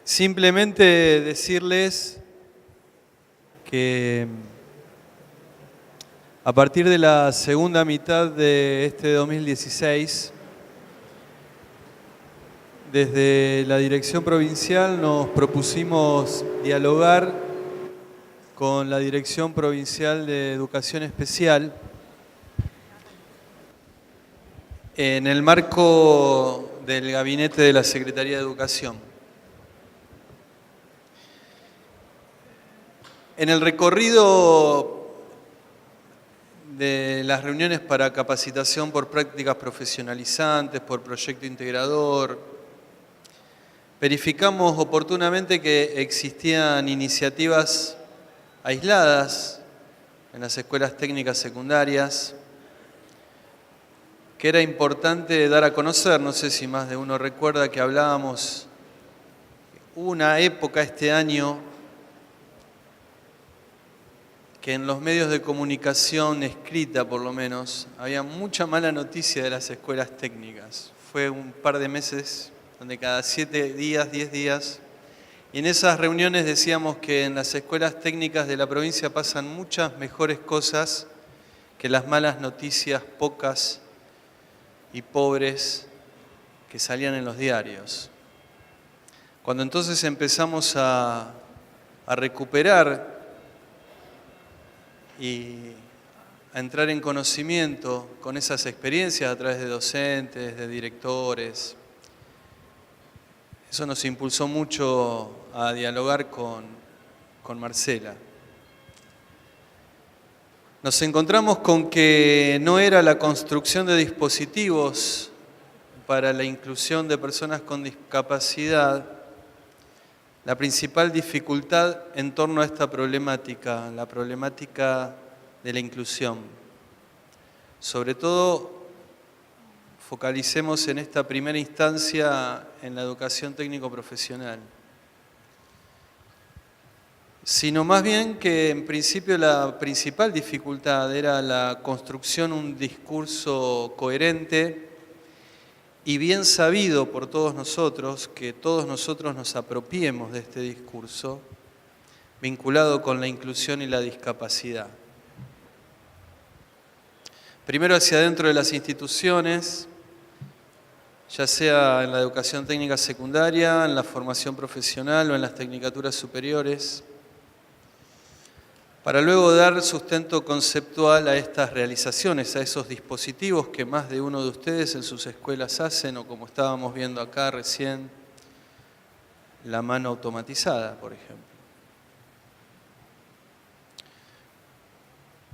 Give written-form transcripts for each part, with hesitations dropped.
Simplemente decirles que a partir de la segunda mitad de este 2016, desde la Dirección Provincial nos propusimos dialogar con la Dirección Provincial de Educación Especial en el marco del gabinete de la Secretaría de Educación. En el recorrido de las reuniones para capacitación por prácticas profesionalizantes, por proyecto integrador, verificamos oportunamente que existían iniciativas aisladas en las escuelas técnicas secundarias que era importante dar a conocer. No sé si más de uno recuerda que hablábamos, hubo una época este año que en los medios de comunicación escrita, por lo menos, había mucha mala noticia de las escuelas técnicas. Fue un par de meses donde cada 7 días, 10 días, y en esas reuniones decíamos que en las escuelas técnicas de la provincia pasan muchas mejores cosas que las malas noticias pocas y pobres que salían en los diarios. Cuando entonces empezamos a recuperar y a entrar en conocimiento con esas experiencias a través de docentes, de directores, eso nos impulsó mucho a dialogar con Marcela. Nos encontramos con que no era la construcción de dispositivos para la inclusión de personas con discapacidad la principal dificultad en torno a esta problemática, la problemática de la inclusión. Sobre todo, focalicemos en esta primera instancia en la educación técnico-profesional. Sino más bien que en principio la principal dificultad era la construcción de un discurso coherente y bien sabido por todos nosotros, que todos nosotros nos apropiemos de este discurso vinculado con la inclusión y la discapacidad. Primero hacia adentro de las instituciones, ya sea en la educación técnica secundaria, en la formación profesional o en las tecnicaturas superiores, para luego dar sustento conceptual a estas realizaciones, a esos dispositivos que más de uno de ustedes en sus escuelas hacen, o como estábamos viendo acá recién, la mano automatizada, por ejemplo.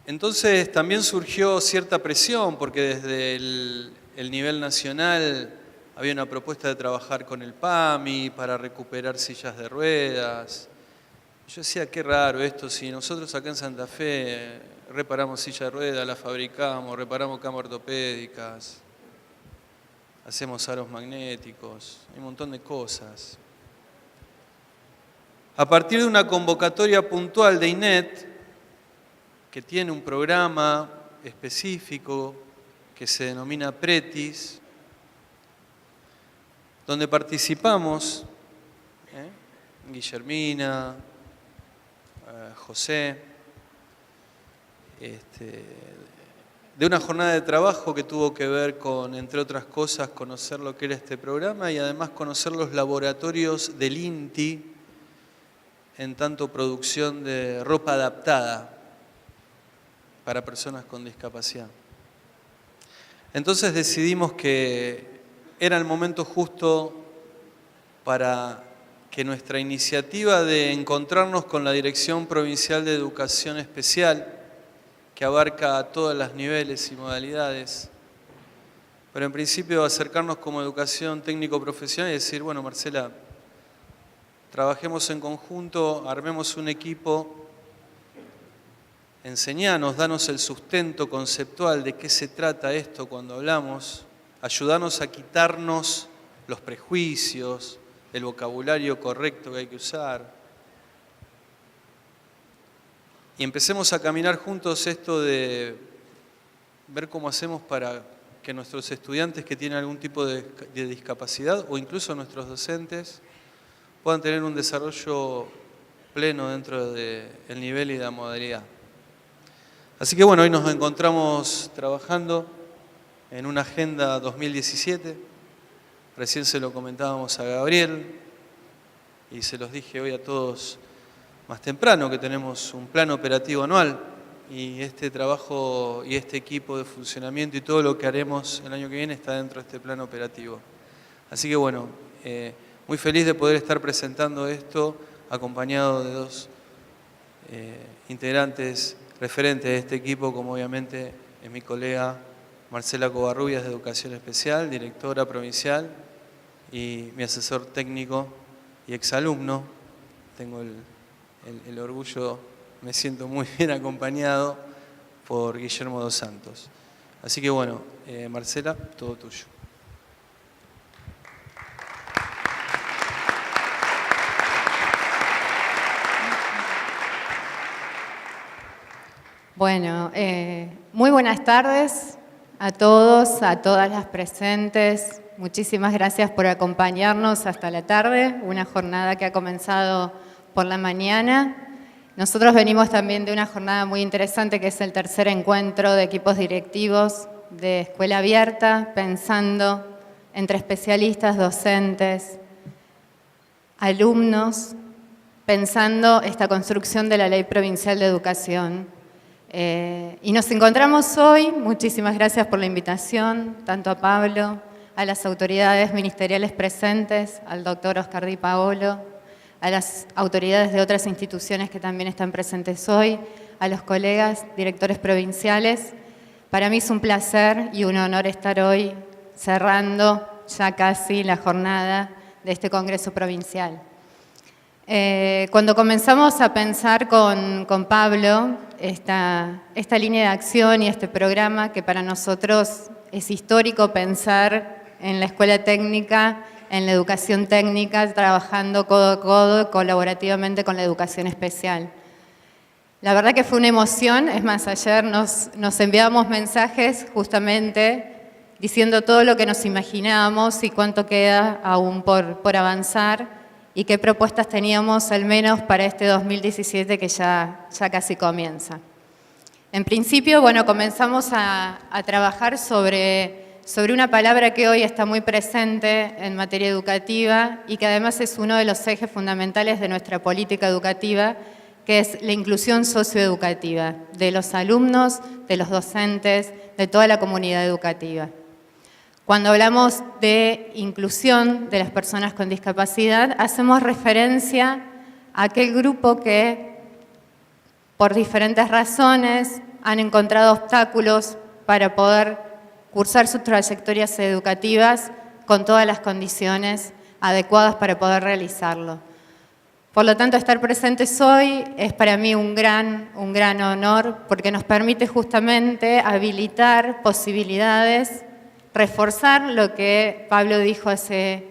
Entonces también surgió cierta presión, porque desde el nivel nacional había una propuesta de trabajar con el PAMI para recuperar sillas de ruedas. Yo decía, qué raro esto, si nosotros acá en Santa Fe reparamos sillas de ruedas, las fabricamos, reparamos camas ortopédicas, hacemos aros magnéticos, hay un montón de cosas. A partir de una convocatoria puntual de INET, que tiene un programa específico que se denomina PRETIS, donde participamos, Guillermina, José, de una jornada de trabajo que tuvo que ver con, entre otras cosas, conocer lo que era este programa y además conocer los laboratorios del INTI en tanto producción de ropa adaptada para personas con discapacidad. Entonces decidimos que era el momento justo para que nuestra iniciativa de encontrarnos con la Dirección Provincial de Educación Especial, que abarca a todos los niveles y modalidades, pero en principio acercarnos como educación técnico-profesional y decir, bueno, Marcela, trabajemos en conjunto, armemos un equipo, enseñanos, danos el sustento conceptual de qué se trata esto cuando hablamos, ayudanos a quitarnos los prejuicios, el vocabulario correcto que hay que usar. Y empecemos a caminar juntos esto de ver cómo hacemos para que nuestros estudiantes que tienen algún tipo de discapacidad o incluso nuestros docentes puedan tener un desarrollo pleno dentro del nivel y de la modalidad. Así que bueno, hoy nos encontramos trabajando en una agenda 2017. Recién se lo comentábamos a Gabriel y se los dije hoy a todos más temprano que tenemos un plan operativo anual y este trabajo y este equipo de funcionamiento y todo lo que haremos el año que viene está dentro de este plan operativo. Así que bueno, muy feliz de poder estar presentando esto acompañado de dos integrantes referentes de este equipo, como obviamente es mi colega Marcela Covarrubias de Educación Especial, directora provincial, y mi asesor técnico y exalumno. Tengo el orgullo, me siento muy bien acompañado por Guillermo dos Santos. Así que bueno, Marcela, todo tuyo. Bueno, muy buenas tardes a todos, a todas las presentes. Muchísimas gracias por acompañarnos hasta la tarde, una jornada que ha comenzado por la mañana. Nosotros venimos también de una jornada muy interesante que es el tercer encuentro de equipos directivos de Escuela Abierta, pensando entre especialistas, docentes, alumnos, pensando esta construcción de la Ley Provincial de Educación. Y nos encontramos hoy, muchísimas gracias por la invitación, tanto a Pablo, a las autoridades ministeriales presentes, al doctor Oscar Di Paolo, a las autoridades de otras instituciones que también están presentes hoy, a los colegas directores provinciales. Para mí es un placer y un honor estar hoy cerrando ya casi la jornada de este Congreso Provincial. Cuando comenzamos a pensar con Pablo esta línea de acción y este programa, que para nosotros es histórico pensar en la escuela técnica, en la educación técnica, trabajando codo a codo, colaborativamente con la educación especial. La verdad que fue una emoción, es más, ayer nos enviábamos mensajes justamente diciendo todo lo que nos imaginábamos y cuánto queda aún por avanzar, y qué propuestas teníamos al menos para este 2017 que ya casi comienza. En principio, bueno, comenzamos a trabajar sobre una palabra que hoy está muy presente en materia educativa y que además es uno de los ejes fundamentales de nuestra política educativa, que es la inclusión socioeducativa de los alumnos, de los docentes, de toda la comunidad educativa. Cuando hablamos de inclusión de las personas con discapacidad, hacemos referencia a aquel grupo que, por diferentes razones, han encontrado obstáculos para poder cursar sus trayectorias educativas con todas las condiciones adecuadas para poder realizarlo. Por lo tanto, estar presentes hoy es para mí un gran honor, porque nos permite justamente habilitar posibilidades, reforzar lo que Pablo dijo hace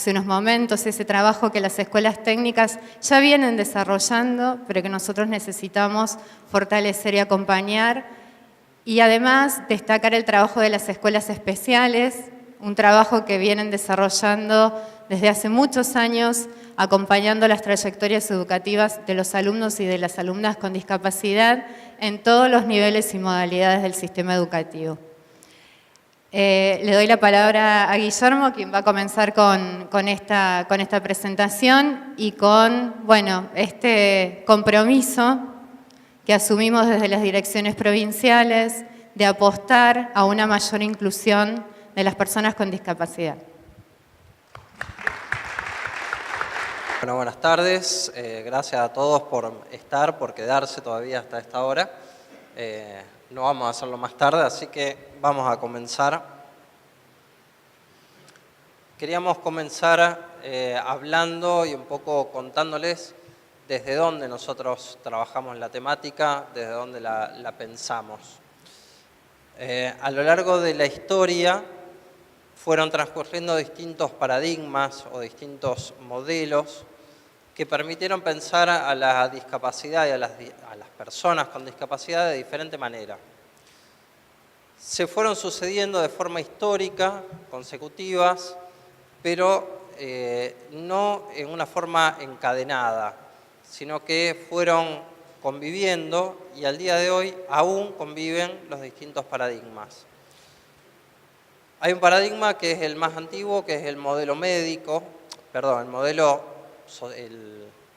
unos momentos, ese trabajo que las escuelas técnicas ya vienen desarrollando, pero que nosotros necesitamos fortalecer y acompañar. Y además destacar el trabajo de las escuelas especiales, un trabajo que vienen desarrollando desde hace muchos años, acompañando las trayectorias educativas de los alumnos y de las alumnas con discapacidad en todos los niveles y modalidades del sistema educativo. Le doy la palabra a Guillermo, quien va a comenzar con esta presentación y con, bueno, este compromiso que asumimos desde las direcciones provinciales de apostar a una mayor inclusión de las personas con discapacidad. Bueno, buenas tardes. Gracias a todos por estar, por quedarse todavía hasta esta hora. No vamos a hacerlo más tarde, así que vamos a comenzar. Queríamos comenzar hablando y un poco contándoles desde dónde nosotros trabajamos la temática, desde dónde la pensamos. A lo largo de la historia fueron transcurriendo distintos paradigmas o distintos modelos que permitieron pensar a la discapacidad y a las personas con discapacidad de diferente manera. Se fueron sucediendo de forma histórica, consecutivas, pero no en una forma encadenada, sino que fueron conviviendo y al día de hoy aún conviven los distintos paradigmas. Hay un paradigma que es el más antiguo, que es el modelo médico, el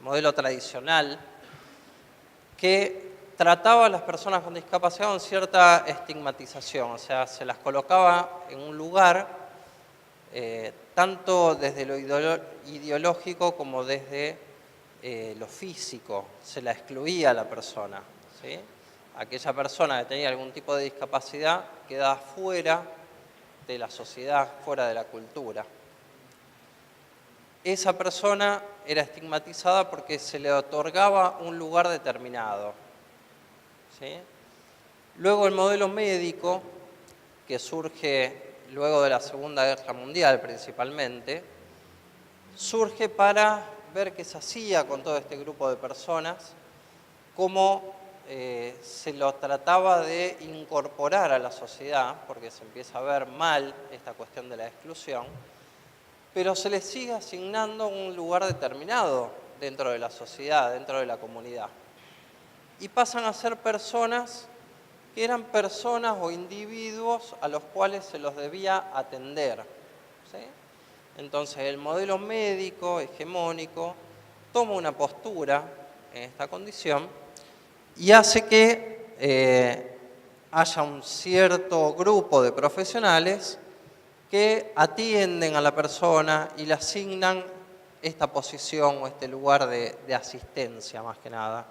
modelo tradicional, que trataba a las personas con discapacidad con cierta estigmatización, o sea, se las colocaba en un lugar, tanto desde lo ideológico como desde lo físico, se la excluía a la persona, ¿sí? Aquella persona que tenía algún tipo de discapacidad quedaba fuera de la sociedad, fuera de la cultura. Esa persona era estigmatizada porque se le otorgaba un lugar determinado, ¿sí? Luego el modelo médico, que surge luego de la Segunda Guerra Mundial principalmente, surge para ver qué se hacía con todo este grupo de personas, cómo se lo trataba de incorporar a la sociedad, porque se empieza a ver mal esta cuestión de la exclusión, pero se les sigue asignando un lugar determinado dentro de la sociedad, dentro de la comunidad. Y pasan a ser personas que eran personas o individuos a los cuales se los debía atender, ¿sí? Entonces el modelo médico hegemónico toma una postura en esta condición y hace que haya un cierto grupo de profesionales que atienden a la persona y le asignan esta posición o este lugar de asistencia más que nada.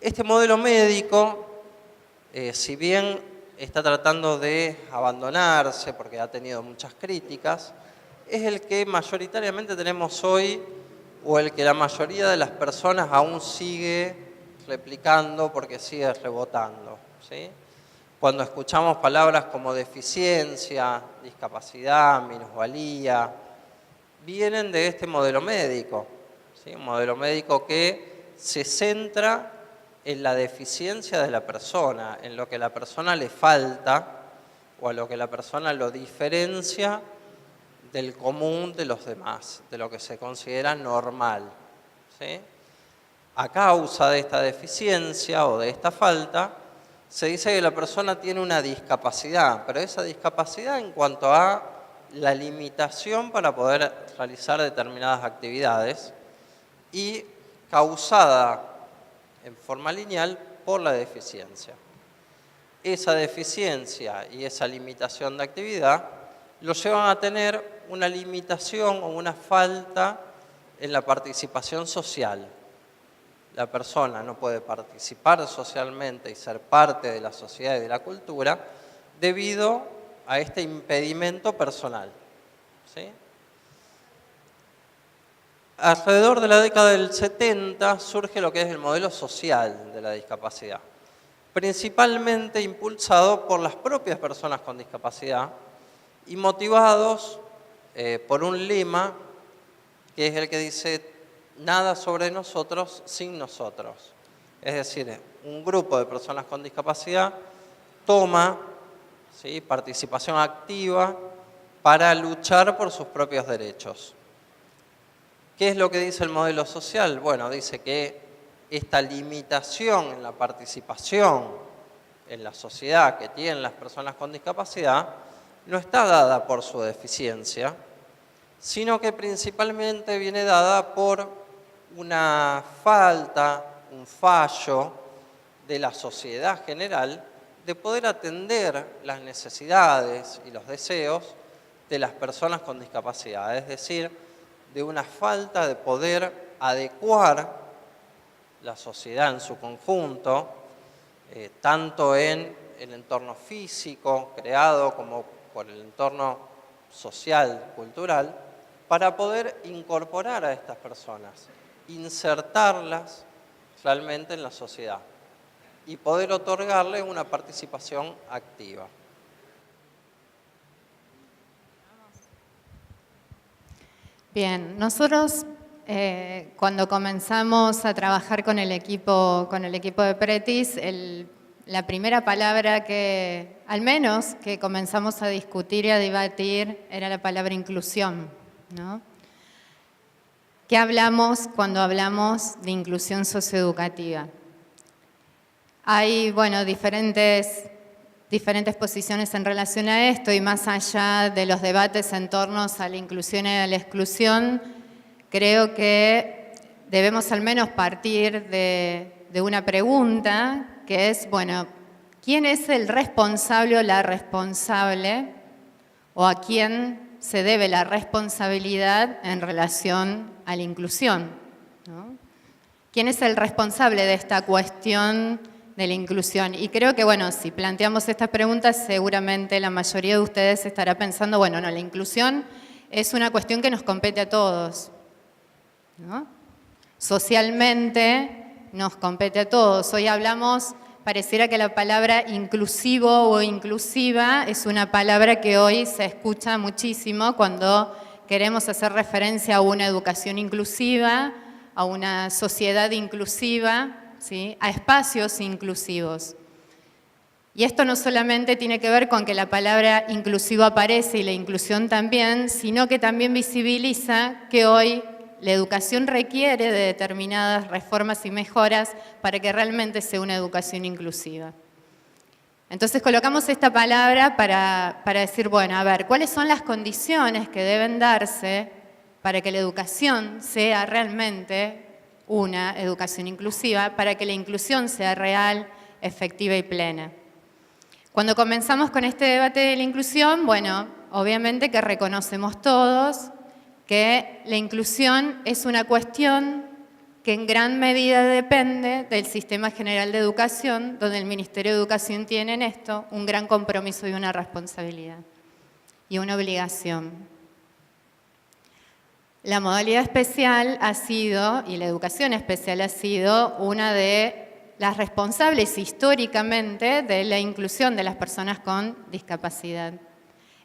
Este modelo médico, si bien está tratando de abandonarse porque ha tenido muchas críticas, es el que mayoritariamente tenemos hoy o el que la mayoría de las personas aún sigue replicando porque sigue rebotando, ¿sí? Cuando escuchamos palabras como deficiencia, discapacidad, minusvalía, vienen de este modelo médico, ¿sí? Un modelo médico que se centra en la deficiencia de la persona, en lo que a la persona le falta o a lo que la persona lo diferencia del común de los demás, de lo que se considera normal, ¿sí? A causa de esta deficiencia o de esta falta, se dice que la persona tiene una discapacidad, pero esa discapacidad en cuanto a la limitación para poder realizar determinadas actividades y causada en forma lineal por la deficiencia. Esa deficiencia y esa limitación de actividad lo llevan a tener una limitación o una falta en la participación social. La persona no puede participar socialmente y ser parte de la sociedad y de la cultura debido a este impedimento personal, ¿sí? Alrededor de la década del 70 surge lo que es el modelo social de la discapacidad, principalmente impulsado por las propias personas con discapacidad y motivados por un lema que es el que dice nada sobre nosotros sin nosotros. Es decir, un grupo de personas con discapacidad toma, ¿sí?, participación activa para luchar por sus propios derechos. ¿Qué es lo que dice el modelo social? Bueno, dice que esta limitación en la participación en la sociedad que tienen las personas con discapacidad no está dada por su deficiencia, sino que principalmente viene dada por una falta, un fallo de la sociedad general de poder atender las necesidades y los deseos de las personas con discapacidad, es decir, de una falta de poder adecuar la sociedad en su conjunto, tanto en el entorno físico creado como por el entorno social, cultural, para poder incorporar a estas personas, insertarlas realmente en la sociedad y poder otorgarle una participación activa. Bien, nosotros cuando comenzamos a trabajar con el equipo de Pretis, la primera palabra que, al menos, que comenzamos a discutir y a debatir era la palabra inclusión, ¿no? ¿Qué hablamos cuando hablamos de inclusión socioeducativa? Hay, bueno, diferentes posiciones en relación a esto, y más allá de los debates en torno a la inclusión y a la exclusión, creo que debemos al menos partir de una pregunta, que es, bueno, ¿quién es el responsable o la responsable, o a quién se debe la responsabilidad en relación a la inclusión, ¿no? ¿Quién es el responsable de esta cuestión de la inclusión? Y creo que, bueno, si planteamos estas preguntas, seguramente la mayoría de ustedes estará pensando, bueno, no, la inclusión es una cuestión que nos compete a todos, ¿no? Socialmente nos compete a todos. Hoy hablamos, pareciera que la palabra inclusivo o inclusiva es una palabra que hoy se escucha muchísimo cuando queremos hacer referencia a una educación inclusiva, a una sociedad inclusiva, ¿sí? A espacios inclusivos. Y esto no solamente tiene que ver con que la palabra inclusivo aparece y la inclusión también, sino que también visibiliza que hoy la educación requiere de determinadas reformas y mejoras para que realmente sea una educación inclusiva. Entonces colocamos esta palabra para decir, bueno, a ver, ¿cuáles son las condiciones que deben darse para que la educación sea realmente una educación inclusiva, para que la inclusión sea real, efectiva y plena? Cuando comenzamos con este debate de la inclusión, bueno, obviamente que reconocemos todos que la inclusión es una cuestión que en gran medida depende del Sistema General de Educación, donde el Ministerio de Educación tiene en esto un gran compromiso y una responsabilidad y una obligación. La modalidad especial ha sido, y la educación especial ha sido, una de las responsables históricamente de la inclusión de las personas con discapacidad.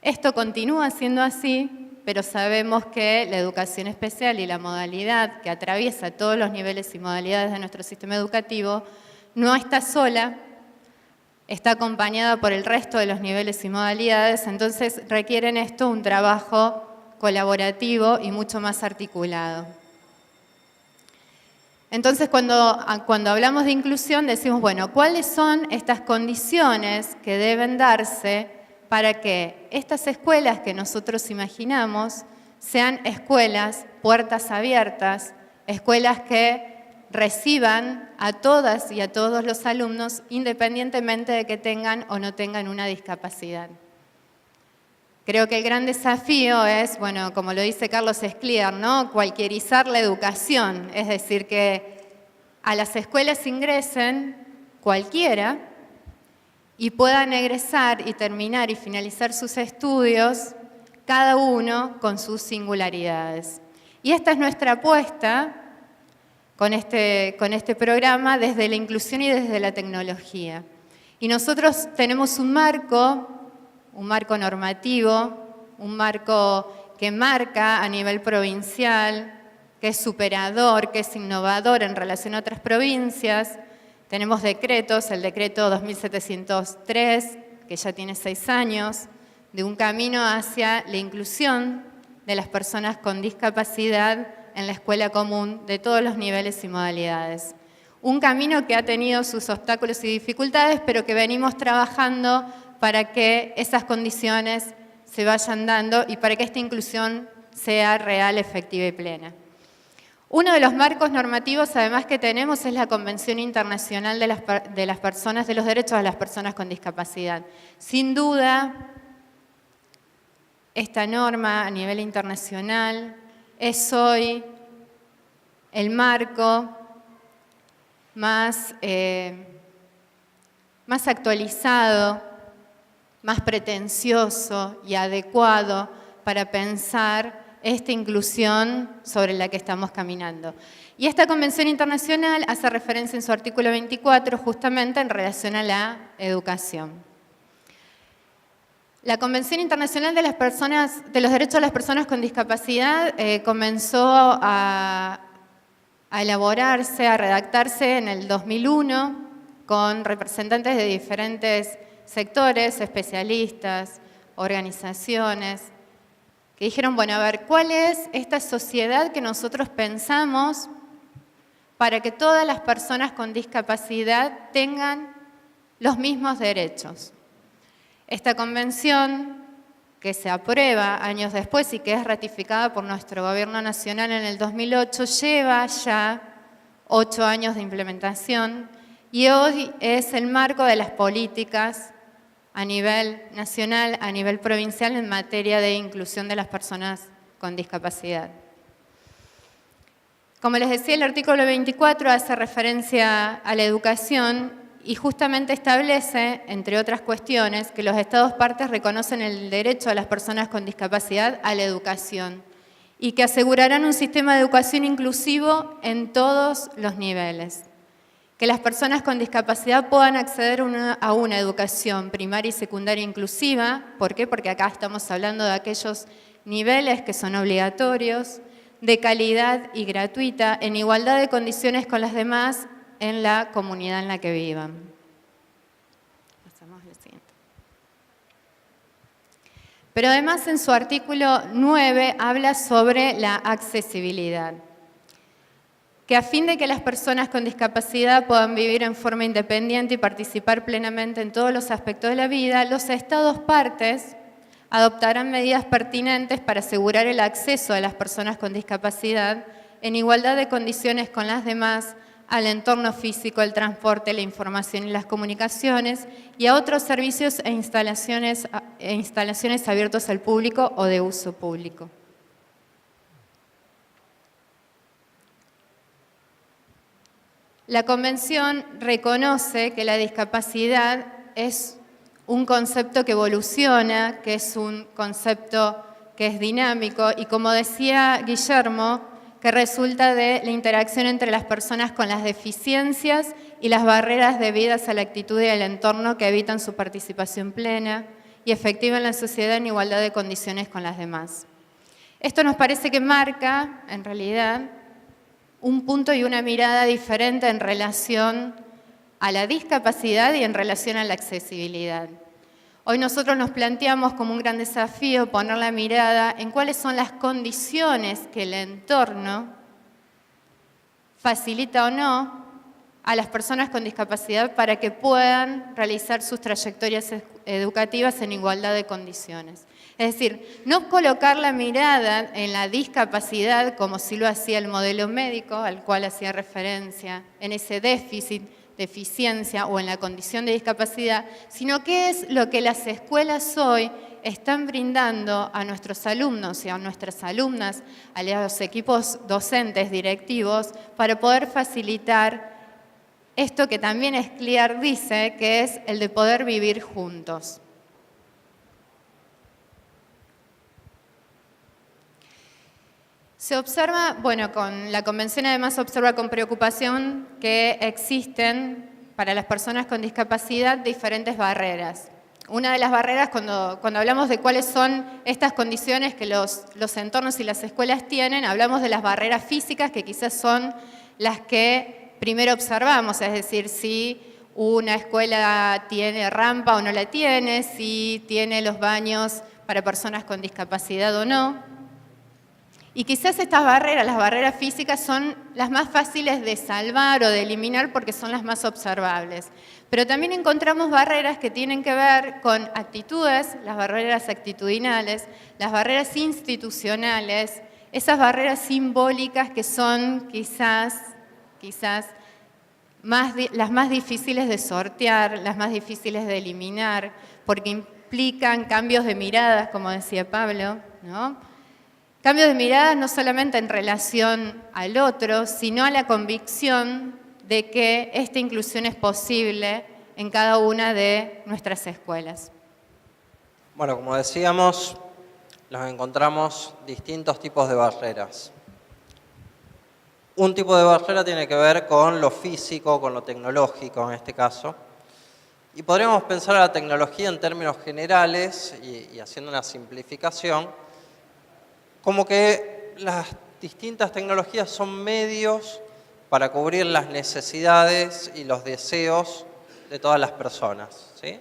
Esto continúa siendo así, pero sabemos que la educación especial y la modalidad que atraviesa todos los niveles y modalidades de nuestro sistema educativo no está sola, está acompañada por el resto de los niveles y modalidades, entonces requieren esto un trabajo colaborativo y mucho más articulado. Entonces, cuando hablamos de inclusión decimos, bueno, ¿cuáles son estas condiciones que deben darse para que estas escuelas que nosotros imaginamos sean escuelas puertas abiertas, escuelas que reciban a todas y a todos los alumnos independientemente de que tengan o no tengan una discapacidad? Creo que el gran desafío es, bueno, como lo dice Carlos Escliar, ¿no? Cualquierizar la educación, es decir, que a las escuelas ingresen cualquiera y puedan egresar y terminar y finalizar sus estudios, cada uno con sus singularidades. Y esta es nuestra apuesta con este programa desde la inclusión y desde la tecnología. Y nosotros tenemos un marco normativo, un marco que marca a nivel provincial, que es superador, que es innovador en relación a otras provincias. Tenemos decretos, el decreto 2703, que ya tiene 6 años, de un camino hacia la inclusión de las personas con discapacidad en la escuela común de todos los niveles y modalidades. Un camino que ha tenido sus obstáculos y dificultades, pero que venimos trabajando para que esas condiciones se vayan dando y para que esta inclusión sea real, efectiva y plena. Uno de los marcos normativos, además, que tenemos es la Convención Internacional de los Derechos de las Personas con Discapacidad. Sin duda, esta norma a nivel internacional es hoy el marco más actualizado, más pretencioso y adecuado para pensar esta inclusión sobre la que estamos caminando. Y esta Convención Internacional hace referencia en su artículo 24 justamente en relación a la educación. La Convención Internacional de los Derechos de las Personas con Discapacidad comenzó a elaborarse, a redactarse en el 2001 con representantes de diferentes sectores, especialistas, organizaciones, que dijeron, bueno, a ver, ¿cuál es esta sociedad que nosotros pensamos para que todas las personas con discapacidad tengan los mismos derechos? Esta convención, que se aprueba años después y que es ratificada por nuestro Gobierno Nacional en el 2008, lleva ya 8 años de implementación y hoy es el marco de las políticas a nivel nacional, a nivel provincial en materia de inclusión de las personas con discapacidad. Como les decía, el artículo 24 hace referencia a la educación y justamente establece, entre otras cuestiones, que los Estados partes reconocen el derecho a las personas con discapacidad a la educación y que asegurarán un sistema de educación inclusivo en todos los niveles. Que las personas con discapacidad puedan acceder a una educación primaria y secundaria inclusiva. ¿Por qué? Porque acá estamos hablando de aquellos niveles que son obligatorios, de calidad y gratuita, en igualdad de condiciones con las demás en la comunidad en la que vivan. Pasamos al siguiente. Pero además en su artículo 9 habla sobre la accesibilidad, que a fin de que las personas con discapacidad puedan vivir en forma independiente y participar plenamente en todos los aspectos de la vida, los Estados partes adoptarán medidas pertinentes para asegurar el acceso de las personas con discapacidad en igualdad de condiciones con las demás al entorno físico, el transporte, la información y las comunicaciones y a otros servicios e instalaciones abiertos al público o de uso público. La Convención reconoce que la discapacidad es un concepto que evoluciona, que es un concepto que es dinámico y, como decía Guillermo, que resulta de la interacción entre las personas con las deficiencias y las barreras debidas a la actitud y al entorno que evitan su participación plena y efectiva en la sociedad en igualdad de condiciones con las demás. Esto nos parece que marca, en realidad, un punto y una mirada diferente en relación a la discapacidad y en relación a la accesibilidad. Hoy nosotros nos planteamos como un gran desafío poner la mirada en cuáles son las condiciones que el entorno facilita o no a las personas con discapacidad para que puedan realizar sus trayectorias educativas en igualdad de condiciones. Es decir, no colocar la mirada en la discapacidad como si lo hacía el modelo médico, al cual hacía referencia, en ese déficit, deficiencia o en la condición de discapacidad, sino qué es lo que las escuelas hoy están brindando a nuestros alumnos y a nuestras alumnas, a los equipos docentes, directivos, para poder facilitar esto que también Scliar dice, que es el de poder vivir juntos. Se observa, bueno, con la Convención además se observa con preocupación que existen para las personas con discapacidad diferentes barreras. Una de las barreras, cuando hablamos de cuáles son estas condiciones que los entornos y las escuelas tienen, hablamos de las barreras físicas que quizás son las que primero observamos, es decir, si una escuela tiene rampa o no la tiene, si tiene los baños para personas con discapacidad o no. Y quizás estas barreras, las barreras físicas, son las más fáciles de salvar o de eliminar porque son las más observables. Pero también encontramos barreras que tienen que ver con actitudes, las barreras actitudinales, las barreras institucionales, esas barreras simbólicas que son quizás las más difíciles de sortear, las más difíciles de eliminar, porque implican cambios de miradas, como decía Pablo, ¿no? Cambios de mirada no solamente en relación al otro, sino a la convicción de que esta inclusión es posible en cada una de nuestras escuelas. Bueno, como decíamos, nos encontramos distintos tipos de barreras. Un tipo de barrera tiene que ver con lo físico, con lo tecnológico en este caso. Y podríamos pensar a la tecnología en términos generales y haciendo una simplificación, como que las distintas tecnologías son medios para cubrir las necesidades y los deseos de todas las personas, ¿sí?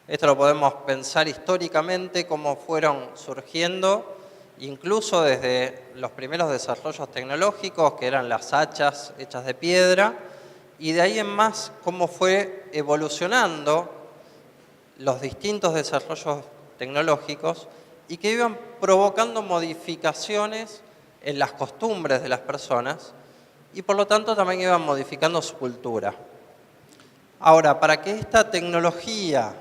Esto lo podemos pensar históricamente, cómo fueron surgiendo incluso desde los primeros desarrollos tecnológicos, que eran las hachas hechas de piedra, y de ahí en más cómo fue evolucionando los distintos desarrollos tecnológicos y que iban provocando modificaciones en las costumbres de las personas y por lo tanto también iban modificando su cultura. Ahora, para que esta tecnología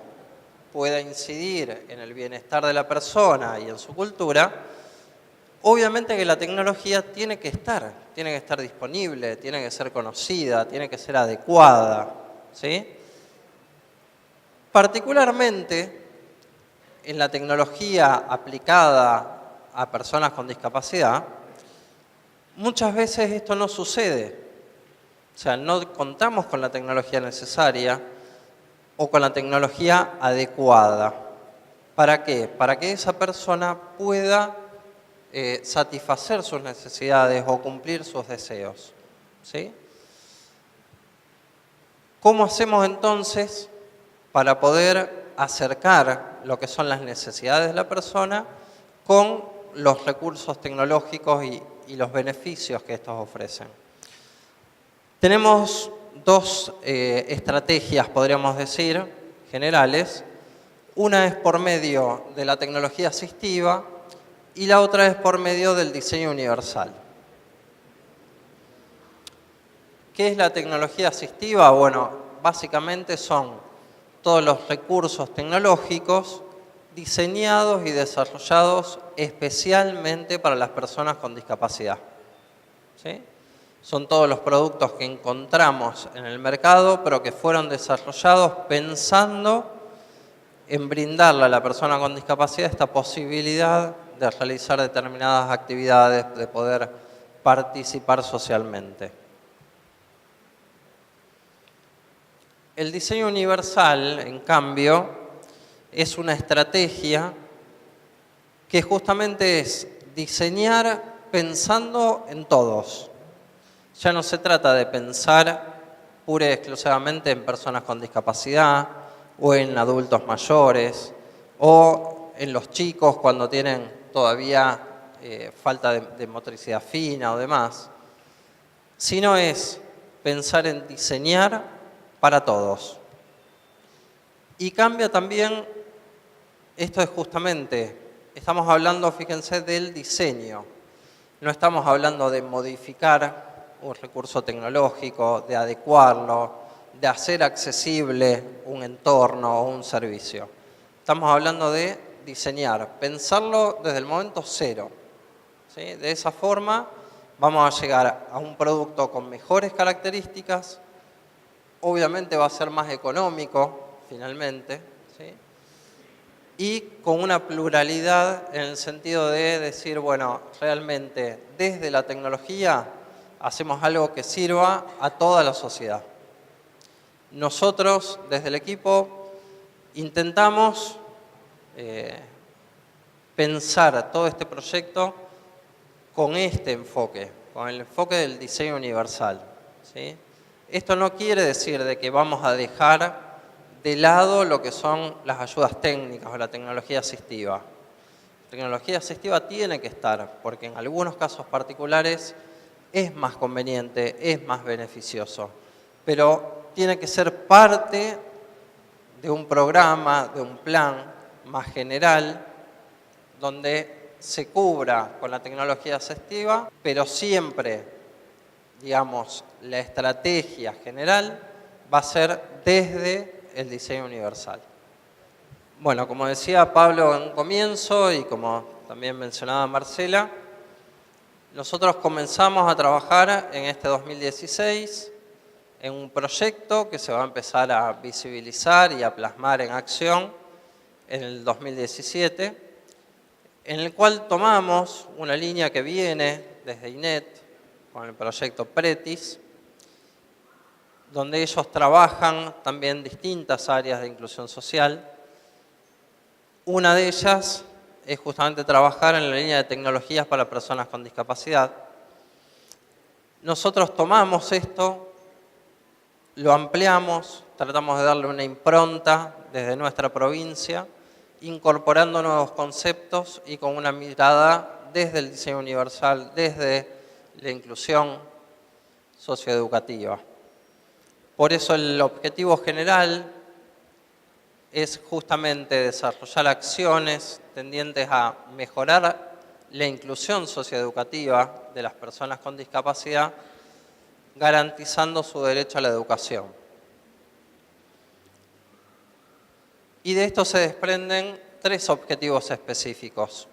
pueda incidir en el bienestar de la persona y en su cultura, obviamente que la tecnología tiene que estar disponible, tiene que ser conocida, tiene que ser adecuada, ¿sí? Particularmente en la tecnología aplicada a personas con discapacidad, muchas veces esto no sucede. O sea, no contamos con la tecnología necesaria o con la tecnología adecuada. ¿Para qué? Para que esa persona pueda satisfacer sus necesidades o cumplir sus deseos, ¿sí? ¿Cómo hacemos entonces para poder acercar lo que son las necesidades de la persona con los recursos tecnológicos y los beneficios que estos ofrecen? Tenemos dos estrategias, podríamos decir, generales. Una es por medio de la tecnología asistiva y la otra es por medio del diseño universal. ¿Qué es la tecnología asistiva? Bueno, básicamente son todos los recursos tecnológicos diseñados y desarrollados especialmente para las personas con discapacidad, ¿sí? Son todos los productos que encontramos en el mercado, pero que fueron desarrollados pensando en brindarle a la persona con discapacidad esta posibilidad de realizar determinadas actividades, de poder participar socialmente. El diseño universal, en cambio, es una estrategia que justamente es diseñar pensando en todos. Ya no se trata de pensar pura y exclusivamente en personas con discapacidad o en adultos mayores o en los chicos cuando tienen todavía falta de motricidad fina o demás, sino es pensar en diseñar para todos. Y cambia también, esto es justamente, estamos hablando, fíjense, del diseño. No estamos hablando de modificar un recurso tecnológico, de adecuarlo, de hacer accesible un entorno o un servicio. Estamos hablando de diseñar, pensarlo desde el momento cero, ¿sí? De esa forma vamos a llegar a un producto con mejores características, obviamente va a ser más económico finalmente, ¿sí? Y con una pluralidad en el sentido de decir, bueno, realmente desde la tecnología hacemos algo que sirva a toda la sociedad. Nosotros, desde el equipo, intentamos pensar todo este proyecto con este enfoque, con el enfoque del diseño universal, ¿sí? Esto no quiere decir de que vamos a dejar de lado lo que son las ayudas técnicas o la tecnología asistiva. La tecnología asistiva tiene que estar, porque en algunos casos particulares es más conveniente, es más beneficioso, pero tiene que ser parte de un programa, de un plan más general, donde se cubra con la tecnología asistiva, pero siempre, digamos, la estrategia general va a ser desde el diseño universal. Bueno, como decía Pablo en un comienzo y como también mencionaba Marcela, nosotros comenzamos a trabajar en este 2016 en un proyecto que se va a empezar a visibilizar y a plasmar en acción en el 2017, en el cual tomamos una línea que viene desde INET con el proyecto Pretis, donde ellos trabajan también distintas áreas de inclusión social. Una de ellas es justamente trabajar en la línea de tecnologías para personas con discapacidad. Nosotros tomamos esto, lo ampliamos, tratamos de darle una impronta desde nuestra provincia, incorporando nuevos conceptos y con una mirada desde el diseño universal, desde la inclusión socioeducativa. Por eso el objetivo general es justamente desarrollar acciones tendientes a mejorar la inclusión socioeducativa de las personas con discapacidad, garantizando su derecho a la educación. Y de esto se desprenden 3 objetivos específicos.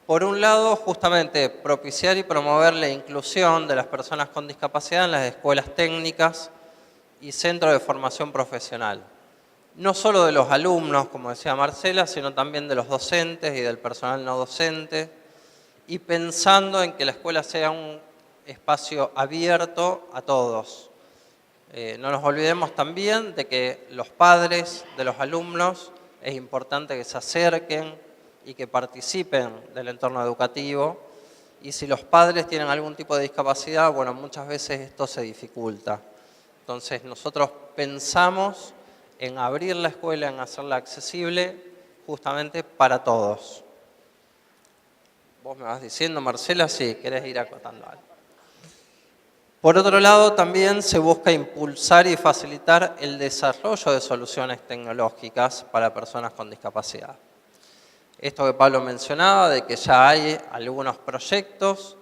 Por un lado, justamente propiciar y promover la inclusión de las personas con discapacidad en las escuelas técnicas y centros de formación profesional. No solo de los alumnos, como decía Marcela, sino también de los docentes y del personal no docente, y pensando en que la escuela sea un espacio abierto a todos. No nos olvidemos también de que los padres de los alumnos es importante que se acerquen y que participen del entorno educativo, y si los padres tienen algún tipo de discapacidad, bueno, muchas veces esto se dificulta. Entonces nosotros pensamos en abrir la escuela, en hacerla accesible justamente para todos. Vos me vas diciendo, Marcela, si querés ir acotando algo. Por otro lado, también se busca impulsar y facilitar el desarrollo de soluciones tecnológicas para personas con discapacidad. Esto que Pablo mencionaba, de que ya hay algunos proyectos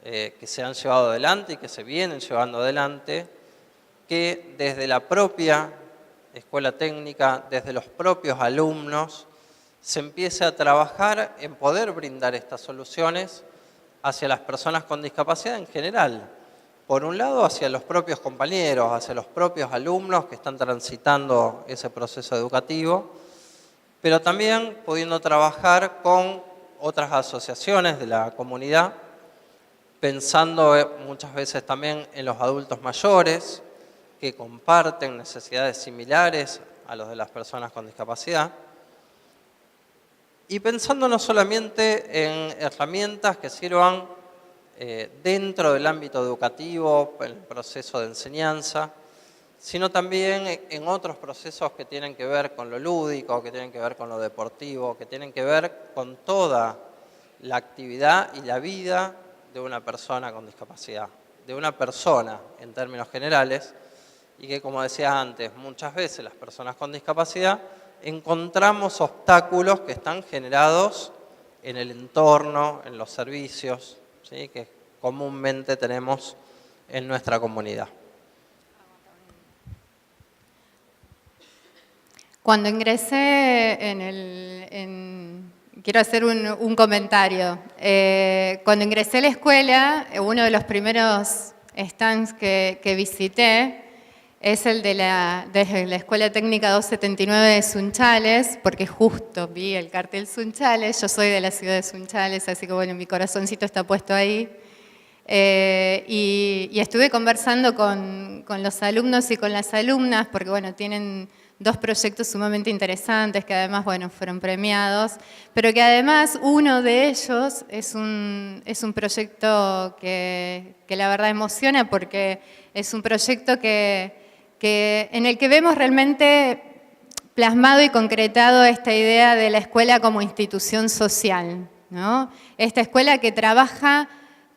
que se han llevado adelante y que se vienen llevando adelante, que desde la propia escuela técnica, desde los propios alumnos, se empiece a trabajar en poder brindar estas soluciones hacia las personas con discapacidad en general. Por un lado, hacia los propios compañeros, hacia los propios alumnos que están transitando ese proceso educativo, pero también pudiendo trabajar con otras asociaciones de la comunidad, pensando muchas veces también en los adultos mayores que comparten necesidades similares a los de las personas con discapacidad, y pensando no solamente en herramientas que sirvan dentro del ámbito educativo, en el proceso de enseñanza, sino también en otros procesos que tienen que ver con lo lúdico, que tienen que ver con lo deportivo, que tienen que ver con toda la actividad y la vida de una persona con discapacidad, de una persona en términos generales, y que, como decía antes, muchas veces las personas con discapacidad encontramos obstáculos que están generados en el entorno, en los servicios, ¿sí?, que comúnmente tenemos en nuestra comunidad. Cuando ingresé quiero hacer un comentario. Cuando ingresé a la escuela, uno de los primeros stands que visité es el de la Escuela Técnica 279 de Sunchales, porque justo vi el cartel Sunchales. Yo soy de la ciudad de Sunchales, así que bueno, mi corazoncito está puesto ahí. Y estuve conversando con los alumnos y con las alumnas, porque bueno, tienen 2 proyectos sumamente interesantes que además, bueno, fueron premiados, pero que además uno de ellos es un proyecto que la verdad emociona, porque es un proyecto en el que vemos realmente plasmado y concretado esta idea de la escuela como institución social, ¿no? Esta escuela que trabaja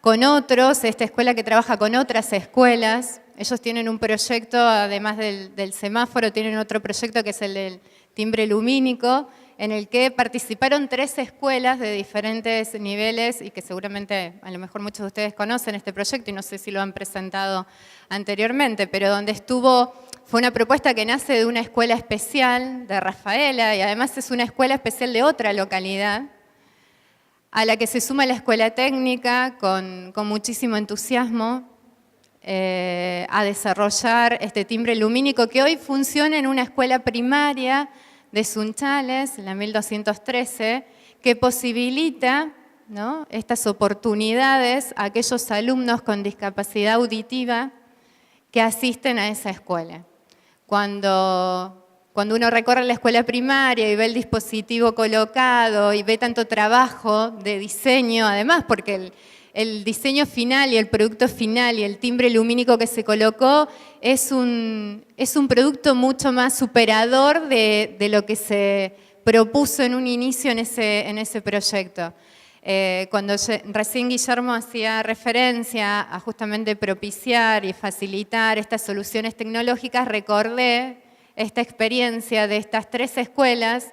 con otros, esta escuela que trabaja con otras escuelas. Ellos tienen un proyecto, además del semáforo, tienen otro proyecto que es el del timbre lumínico, en el que participaron 3 escuelas de diferentes niveles y que seguramente, a lo mejor muchos de ustedes conocen este proyecto y no sé si lo han presentado anteriormente, pero donde fue una propuesta que nace de una escuela especial de Rafaela y además es una escuela especial de otra localidad, a la que se suma la escuela técnica con muchísimo entusiasmo a desarrollar este timbre lumínico que hoy funciona en una escuela primaria de Sunchales, la 1213, que posibilita, ¿no?, estas oportunidades a aquellos alumnos con discapacidad auditiva que asisten a esa escuela. Cuando uno recorre la escuela primaria y ve el dispositivo colocado y ve tanto trabajo de diseño, además porque el diseño final y el producto final y el timbre lumínico que se colocó es un producto mucho más superador de lo que se propuso en un inicio en ese proyecto. Cuando recién Guillermo hacía referencia a justamente propiciar y facilitar estas soluciones tecnológicas, recordé esta experiencia de estas 3 escuelas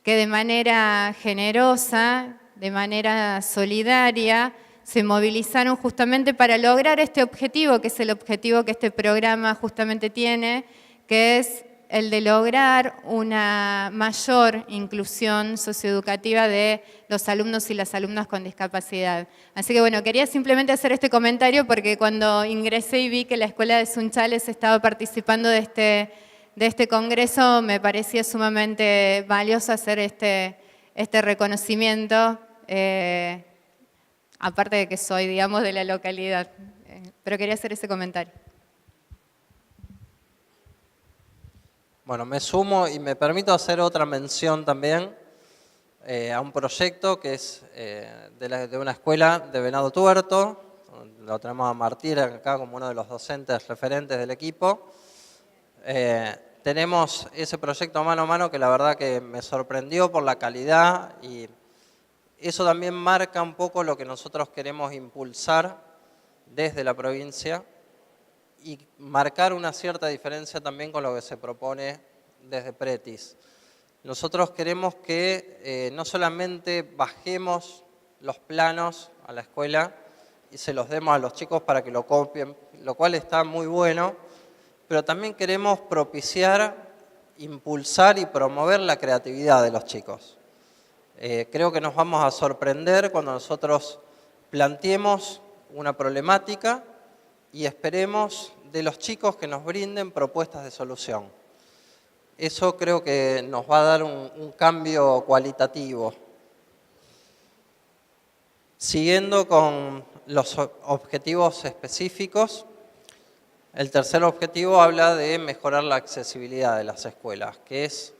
que de manera generosa, de manera solidaria, se movilizaron justamente para lograr este objetivo, que es el objetivo que este programa justamente tiene, que es el de lograr una mayor inclusión socioeducativa de los alumnos y las alumnas con discapacidad. Así que bueno, quería simplemente hacer este comentario porque cuando ingresé y vi que la Escuela de Sunchales estaba participando de este congreso, me parecía sumamente valioso hacer este reconocimiento, aparte de que soy, digamos, de la localidad. Pero quería hacer ese comentario. Bueno, me sumo y me permito hacer otra mención también a un proyecto que es de una escuela de Venado Tuerto. Lo tenemos a Martín acá como uno de los docentes referentes del equipo. Tenemos ese proyecto mano a mano que la verdad que me sorprendió por la calidad y eso también marca un poco lo que nosotros queremos impulsar desde la provincia y marcar una cierta diferencia también con lo que se propone desde Pretis. Nosotros queremos que no solamente bajemos los planos a la escuela y se los demos a los chicos para que lo copien, lo cual está muy bueno, pero también queremos propiciar, impulsar y promover la creatividad de los chicos. Creo que nos vamos a sorprender cuando nosotros planteemos una problemática y esperemos de los chicos que nos brinden propuestas de solución. Eso creo que nos va a dar un cambio cualitativo. Siguiendo con los objetivos específicos, el tercer objetivo habla de mejorar la accesibilidad de las escuelas, que es,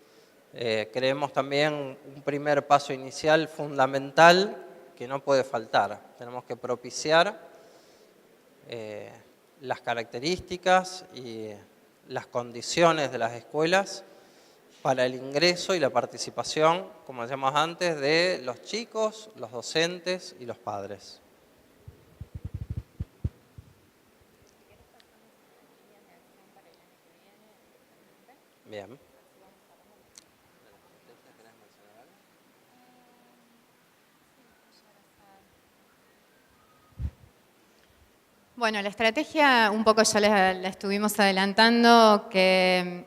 creemos también, un primer paso inicial fundamental que no puede faltar. Tenemos que propiciar las características y las condiciones de las escuelas para el ingreso y la participación, como decíamos antes, de los chicos, los docentes y los padres. Bien. Bueno, la estrategia un poco ya la estuvimos adelantando, que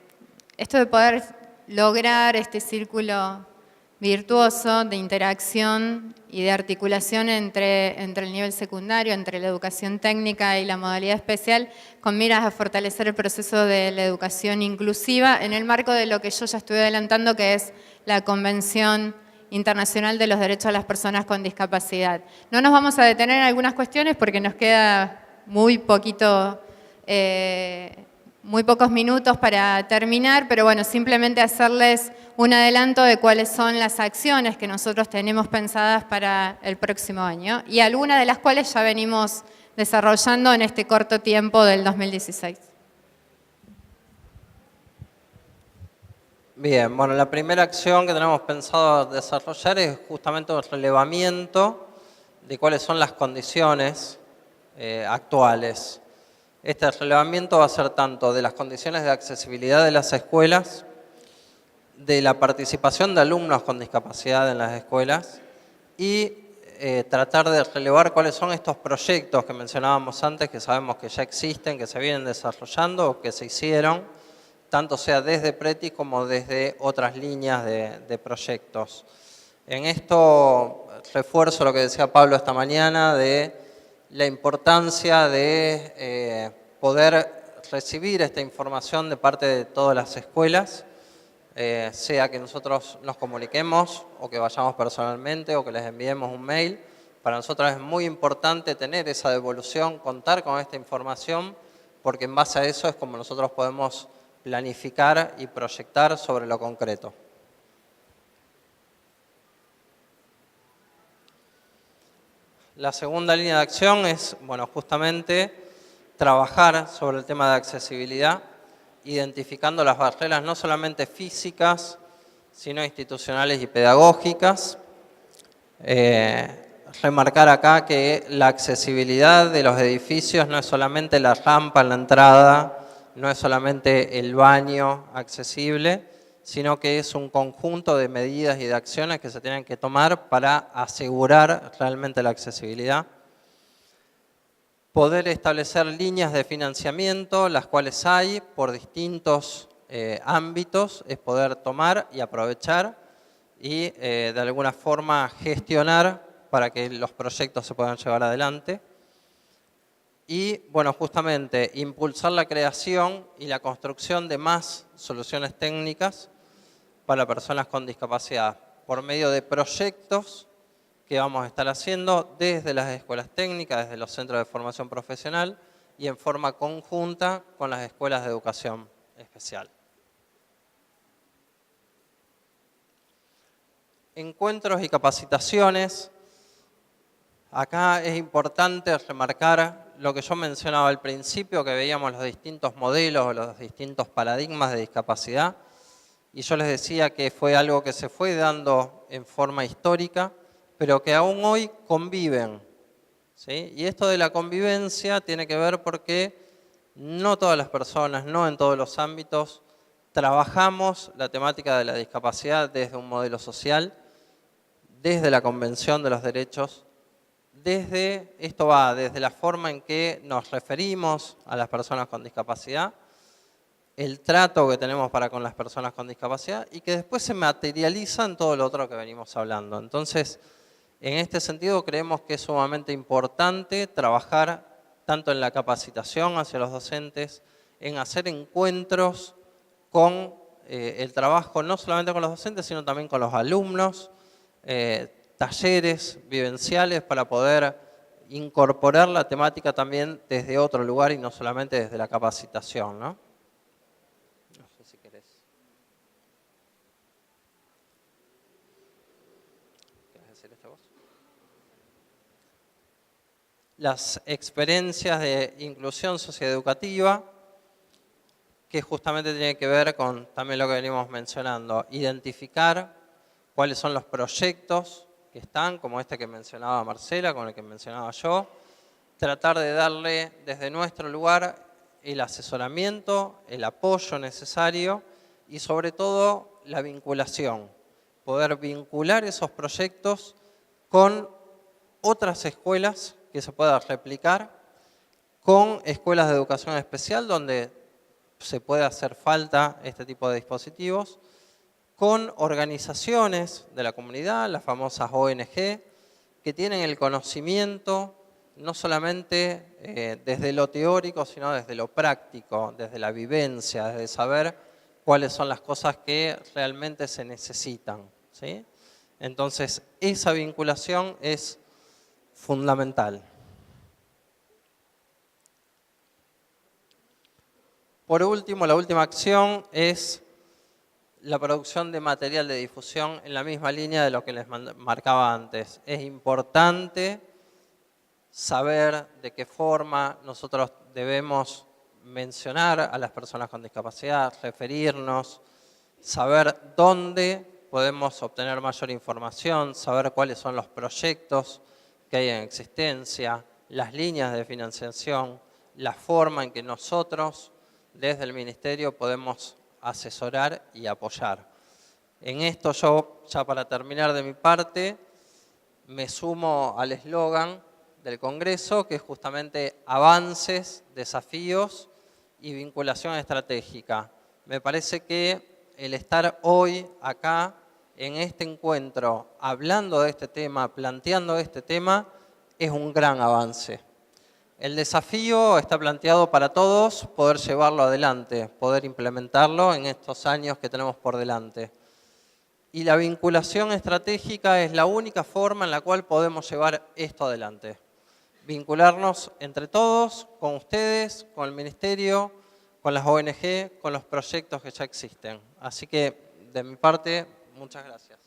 esto de poder lograr este círculo virtuoso de interacción y de articulación entre el nivel secundario, entre la educación técnica y la modalidad especial, con miras a fortalecer el proceso de la educación inclusiva en el marco de lo que yo ya estuve adelantando, que es la Convención Internacional de los Derechos de las Personas con Discapacidad. No nos vamos a detener en algunas cuestiones porque nos queda muy pocos minutos para terminar, pero bueno, simplemente hacerles un adelanto de cuáles son las acciones que nosotros tenemos pensadas para el próximo año y algunas de las cuales ya venimos desarrollando en este corto tiempo del 2016. Bien, bueno, la primera acción que tenemos pensado desarrollar es justamente el relevamiento de cuáles son las condiciones actuales. Este relevamiento va a ser tanto de las condiciones de accesibilidad de las escuelas, de la participación de alumnos con discapacidad en las escuelas y tratar de relevar cuáles son estos proyectos que mencionábamos antes, que sabemos que ya existen, que se vienen desarrollando o que se hicieron, tanto sea desde Pretis como desde otras líneas de proyectos. En esto refuerzo lo que decía Pablo esta mañana de la importancia de poder recibir esta información de parte de todas las escuelas, sea que nosotros nos comuniquemos o que vayamos personalmente o que les enviemos un mail. Para nosotros es muy importante tener esa devolución, contar con esta información, porque en base a eso es como nosotros podemos planificar y proyectar sobre lo concreto. La segunda línea de acción es, bueno, justamente trabajar sobre el tema de accesibilidad, identificando las barreras no solamente físicas, sino institucionales y pedagógicas. remarcar acá que la accesibilidad de los edificios no es solamente la rampa en la entrada, no es solamente el baño accesible, sino que es un conjunto de medidas y de acciones que se tienen que tomar para asegurar realmente la accesibilidad. Poder establecer líneas de financiamiento, las cuales hay por distintos ámbitos, es poder tomar y aprovechar y de alguna forma gestionar para que los proyectos se puedan llevar adelante. Y, bueno, justamente impulsar la creación y la construcción de más soluciones técnicas para personas con discapacidad por medio de proyectos que vamos a estar haciendo desde las escuelas técnicas, desde los centros de formación profesional y en forma conjunta con las escuelas de educación especial. Encuentros y capacitaciones. Acá es importante remarcar lo que yo mencionaba al principio, que veíamos los distintos modelos o los distintos paradigmas de discapacidad. Y yo les decía que fue algo que se fue dando en forma histórica, pero que aún hoy conviven, ¿sí? Y esto de la convivencia tiene que ver porque no todas las personas, no en todos los ámbitos, trabajamos la temática de la discapacidad desde un modelo social, desde la Convención de los Derechos, desde la forma en que nos referimos a las personas con discapacidad, el trato que tenemos para con las personas con discapacidad y que después se materializa en todo lo otro que venimos hablando. Entonces, en este sentido creemos que es sumamente importante trabajar tanto en la capacitación hacia los docentes, en hacer encuentros con el trabajo no solamente con los docentes, sino también con los alumnos, talleres vivenciales para poder incorporar la temática también desde otro lugar y no solamente desde la capacitación, ¿no? No sé si querés. ¿Querés decir esto vos? Las experiencias de inclusión socioeducativa, que justamente tiene que ver con también lo que venimos mencionando, identificar cuáles son los proyectos que están, como este que mencionaba Marcela, con el que mencionaba yo, tratar de darle desde nuestro lugar el asesoramiento, el apoyo necesario y sobre todo la vinculación, poder vincular esos proyectos con otras escuelas que se pueda replicar, con escuelas de educación especial donde se puede hacer falta este tipo de dispositivos, con organizaciones de la comunidad, las famosas ONG, que tienen el conocimiento no solamente desde lo teórico, sino desde lo práctico, desde la vivencia, desde saber cuáles son las cosas que realmente se necesitan, ¿sí? Entonces, esa vinculación es fundamental. Por último, la última acción es la producción de material de difusión en la misma línea de lo que les marcaba antes. Es importante saber de qué forma nosotros debemos mencionar a las personas con discapacidad, referirnos, saber dónde podemos obtener mayor información, saber cuáles son los proyectos que hay en existencia, las líneas de financiación, la forma en que nosotros desde el Ministerio podemos asesorar y apoyar. En esto yo, ya para terminar de mi parte, me sumo al eslogan del Congreso, que es justamente avances, desafíos y vinculación estratégica. Me parece que el estar hoy acá en este encuentro, hablando de este tema, planteando este tema, es un gran avance. El desafío está planteado para todos, poder llevarlo adelante, poder implementarlo en estos años que tenemos por delante. Y la vinculación estratégica es la única forma en la cual podemos llevar esto adelante. Vincularnos entre todos, con ustedes, con el Ministerio, con las ONG, con los proyectos que ya existen. Así que, de mi parte, muchas gracias.